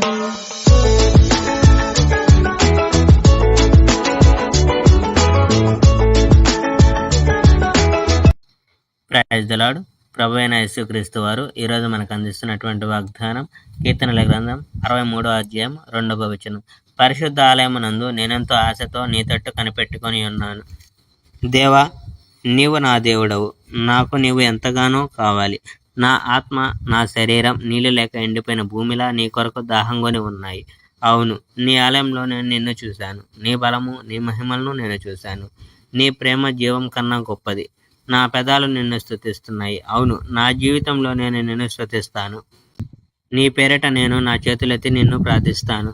Praise the lord. ప్రభు అయిన యేసుక్రీస్తు వారు ఈరోజు మనకు అందిస్తున్నటువంటి వాగ్దానం కీర్తనల గ్రంథం 63వ అధ్యాయం 2వ వచనం. పరిశుద్ధ ఆలయమునందు నేనెంతో ఆశతో నీ తట్టు కనిపెట్టుకొని ఉన్నాను. దేవా, నీవు నా దేవుడవు, నాకు నీవు ఎంతగానో కావాలి. నా ఆత్మ, నా శరీరం నీళ్ళు లేక ఎండిపోయిన భూమిలా నీ కొరకు దాహంగొని ఉన్నాయి. అవును, నీ ఆలయంలో నేను నిన్ను చూశాను. నీ బలము, నీ మహిమలను నేను చూశాను. నీ ప్రేమ జీవం కన్నా గొప్పది. నా పెదాలు నిన్ను స్తుతిస్తున్నాయి. అవును, నా జీవితంలో నేను నిన్ను స్తుతిస్తాను. నీ పేరిట నేను నా చేతులెత్తి నిన్ను ప్రార్థిస్తాను.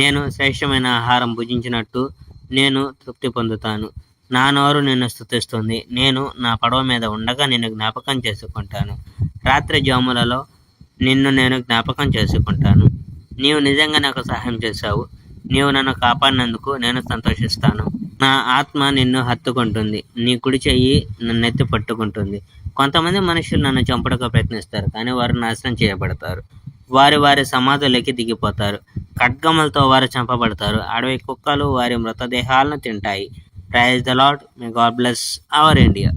నేను శ్రేష్టమైన ఆహారం భుజించినట్టు నేను తృప్తి పొందుతాను. నా నోరు నిన్ను స్తుతిస్తుంది. నేను నా పడవ మీద ఉండగా నిన్ను జ్ఞాపకం చేసుకుంటాను. రాత్రి జాములలో నిన్ను నేను జ్ఞాపకం చేసుకుంటాను. నీవు నిజంగా నాకు సహాయం చేశావు. నీవు నన్ను కాపాడినందుకు నేను సంతోషిస్తాను. నా ఆత్మ నిన్ను హత్తుకుంటుంది. నీ కుడి చెయ్యి నన్నెత్తి పట్టుకుంటుంది. కొంతమంది మనుషులు నన్ను చంపడానికి ప్రయత్నిస్తారు, కానీ వారు నాశనం చేయబడతారు. వారి సమాధులకి దిగిపోతారు. ఖడ్గములతో వారు చంపబడతారు. అడవి కుక్కలు వారి మృతదేహాలను తింటాయి. Praise the Lord. May God bless our India.